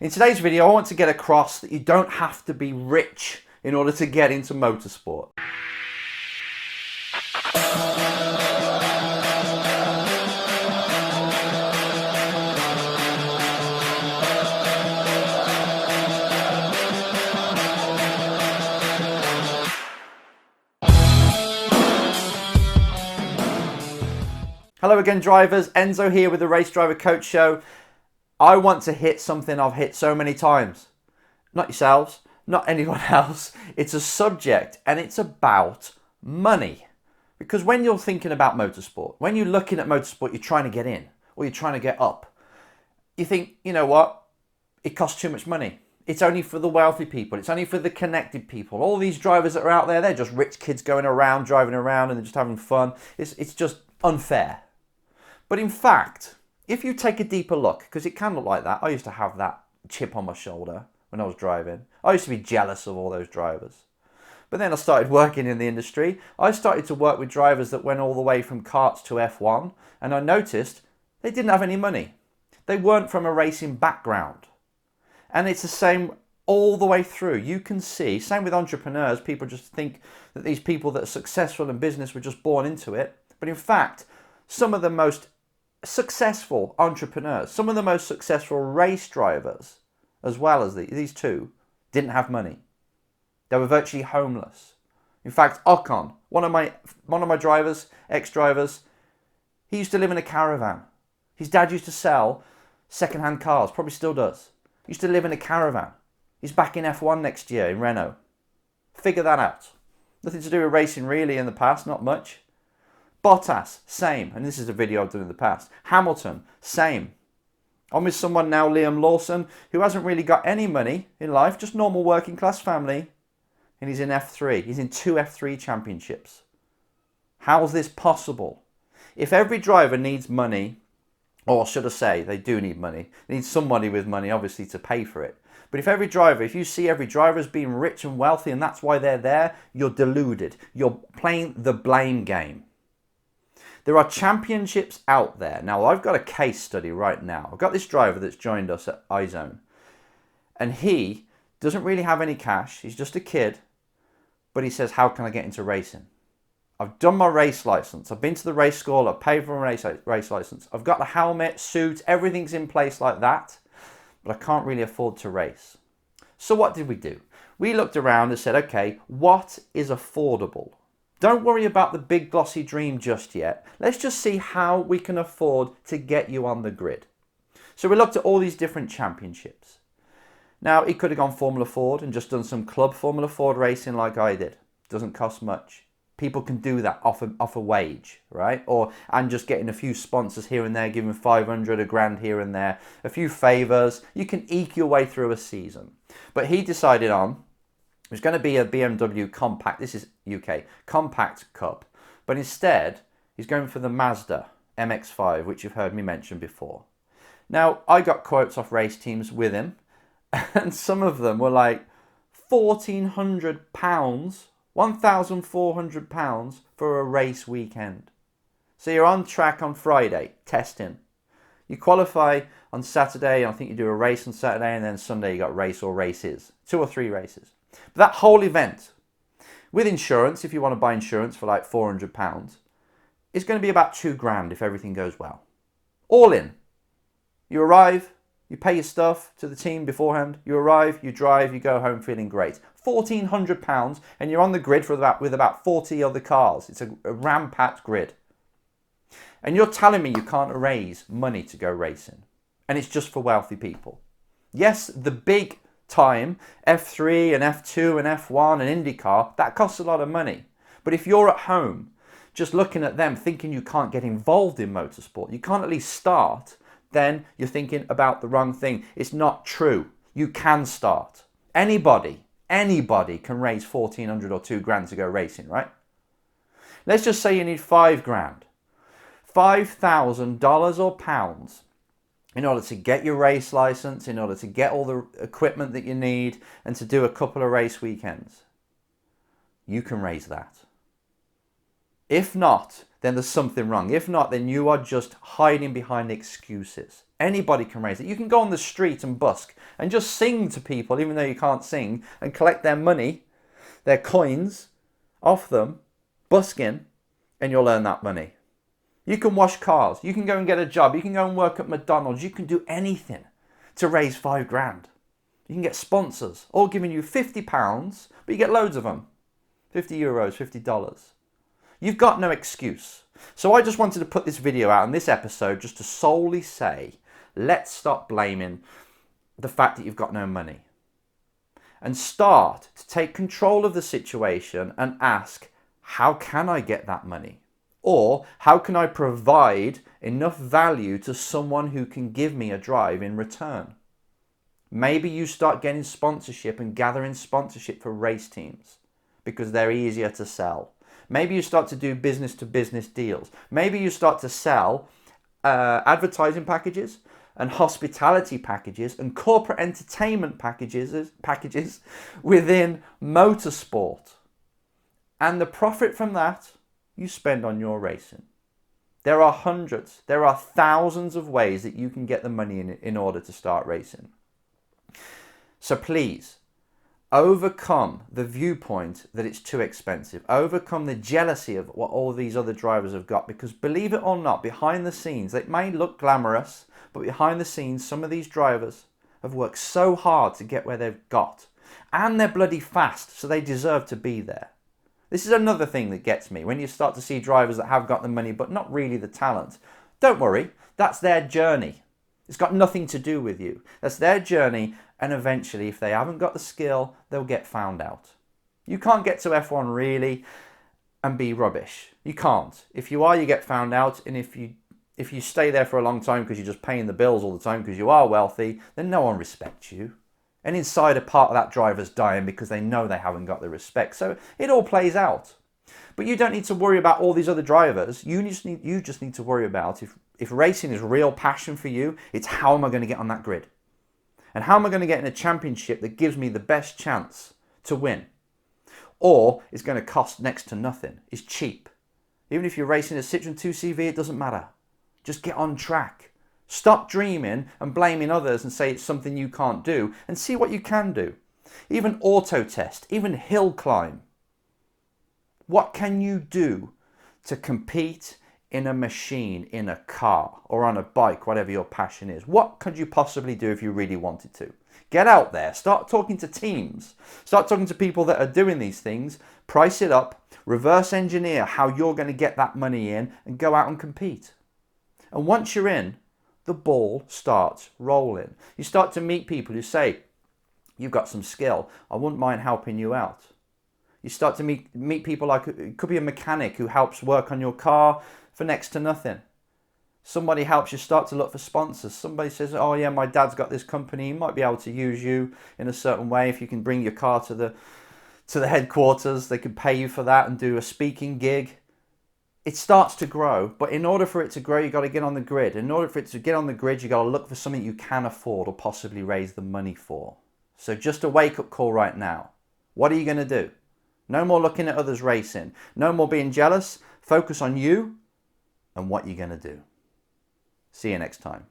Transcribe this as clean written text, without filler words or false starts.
In today's video, I want to get across that you don't have to be rich in order to get into motorsport. Hello again, drivers. Enzo here with the Race Driver Coach Show. I want to hit something I've hit so many times. Not yourselves, not anyone else. It's a subject and it's about money. Because when you're thinking about motorsport, when you're looking at motorsport, you're trying to get in or you're trying to get up. You think, you know what? It costs too much money. It's only for the wealthy people. It's only for the connected people. All these drivers that are out there, they're just rich kids going around, driving around and they're just having fun. It's just unfair. But in fact, if you take a deeper look, because it can look like that. I used to have that chip on my shoulder when I was driving. I used to be jealous of all those drivers. But then I started working in the industry. I started to work with drivers that went all the way from karts to F1. And I noticed they didn't have any money. They weren't from a racing background. And it's the same all the way through. You can see, same with entrepreneurs. People just think that these people that are successful in business were just born into it. But in fact, some of the most successful entrepreneurs, some of the most successful race drivers, as well as these two, didn't have money. They were virtually homeless. In fact, Ocon, one of my drivers, ex-drivers, he used to live in a caravan. His dad used to sell second-hand cars, probably still does. He used to live in a caravan. He's back in F1 next year in Renault. Figure that out. Nothing to do with racing really in the past, not much. Bottas, same, and this is a video I've done in the past. Hamilton, same. I'm with someone now, Liam Lawson, who hasn't really got any money in life, just normal working class family, and he's in F3. He's in 2 F3 championships. How's this possible? If every driver needs money, or should I say, they do need money. They need somebody with money, obviously, to pay for it. But if you see every driver as being rich and wealthy and that's why they're there, you're deluded. You're playing the blame game. There are championships out there. Now, I've got a case study right now. I've got this driver that's joined us at iZone. And he doesn't really have any cash. He's just a kid. But he says, how can I get into racing? I've done my race license. I've been to the race school. I've paid for my race license. I've got the helmet, suit, everything's in place like that. But I can't really afford to race. So what did we do? We looked around and said, okay, what is affordable? Don't worry about the big glossy dream just yet. Let's just see how we can afford to get you on the grid. So we looked at all these different championships. Now, he could have gone Formula Ford and just done some club Formula Ford racing like I did. Doesn't cost much. People can do that off a wage, right? And just getting a few sponsors here and there, giving 500, a grand here and there, a few favours. You can eke your way through a season. But he decided on, it was going to be a BMW compact, this is UK, compact cup. But instead, he's going for the Mazda MX-5, which you've heard me mention before. Now, I got quotes off race teams with him, and some of them were like £1,400, £1,400 for a race weekend. So you're on track on Friday, testing. You qualify on Saturday, I think you do a race on Saturday, and then Sunday you got race or races, 2 or 3 races. But that whole event, with insurance, if you want to buy insurance for like £400, is going to be about 2 grand if everything goes well. All in. You arrive, you pay your stuff to the team beforehand, you arrive, you drive, you go home feeling great. £1,400 and you're on the grid with about 40 other cars. It's a ram-packed grid. And you're telling me you can't raise money to go racing. And it's just for wealthy people. Yes, the big time, F3 and F2 and F1 and IndyCar, that costs a lot of money. But if you're at home just looking at them thinking you can't get involved in motorsport, you can't at least start, then you're thinking about the wrong thing. It's not true. You can start. Anybody can raise 1,400 or 2 grand to go racing, right? Let's just say you need 5 grand. $5,000 or pounds in order to get your race license, in order to get all the equipment that you need, and to do a couple of race weekends. You can raise that. If not, then there's something wrong. If not, then you are just hiding behind excuses. Anybody can race it. You can go on the street and busk and just sing to people, even though you can't sing, and collect their money, their coins off them, busking, and you'll earn that money. You can wash cars. You can go and get a job. You can go and work at McDonald's. You can do anything to raise £5,000. You can get sponsors, all giving you £50, but you get loads of them. €50, $50. You've got no excuse. So I just wanted to put this video out in this episode just to solely say, let's stop blaming the fact that you've got no money. And start to take control of the situation and ask, how can I get that money? Or how can I provide enough value to someone who can give me a drive in return? Maybe you start getting sponsorship and gathering sponsorship for race teams because they're easier to sell. Maybe you start to do business to business deals. Maybe you start to sell advertising packages and hospitality packages and corporate entertainment packages within motorsport. And the profit from that, you spend on your racing. There are hundreds, there are thousands of ways that you can get the money in order to start racing. So please, overcome the viewpoint that it's too expensive. Overcome the jealousy of what all these other drivers have got, because believe it or not, behind the scenes, it may look glamorous, but behind the scenes, some of these drivers have worked so hard to get where they've got. And they're bloody fast, so they deserve to be there. This is another thing that gets me. When you start to see drivers that have got the money, but not really the talent, don't worry, that's their journey. It's got nothing to do with you. That's their journey, and eventually, if they haven't got the skill, they'll get found out. You can't get to F1 really and be rubbish. You can't. If you are, you get found out, and if you stay there for a long time because you're just paying the bills all the time because you are wealthy, then no one respects you. And inside, a part of that driver's dying because they know they haven't got the respect. So it all plays out. But you don't need to worry about all these other drivers. You just need to worry about if racing is real passion for you, it's how am I going to get on that grid? And how am I going to get in a championship that gives me the best chance to win? Or it's going to cost next to nothing. It's cheap. Even if you're racing a Citroen 2CV, it doesn't matter. Just get on track. Stop dreaming and blaming others and say it's something you can't do, and see what you can do. Even auto test, even hill climb. What can you do to compete in a machine, in a car, or on a bike, whatever your passion is? What could you possibly do if you really wanted to? Get out there, start talking to teams, start talking to people that are doing these things, price it up, reverse engineer how you're going to get that money in, and go out and compete. And once you're in, the ball starts rolling. You start to meet people who say, you've got some skill, I wouldn't mind helping you out. You start to meet people like, it could be a mechanic who helps work on your car for next to nothing. Somebody helps you start to look for sponsors. Somebody says, oh yeah, my dad's got this company, he might be able to use you in a certain way. If you can bring your car to the headquarters, they could pay you for that and do a speaking gig. It starts to grow, but in order for it to grow, you've got to get on the grid. In order for it to get on the grid, you've got to look for something you can afford or possibly raise the money for. So just a wake-up call right now. What are you going to do? No more looking at others racing. No more being jealous. Focus on you and what you're going to do. See you next time.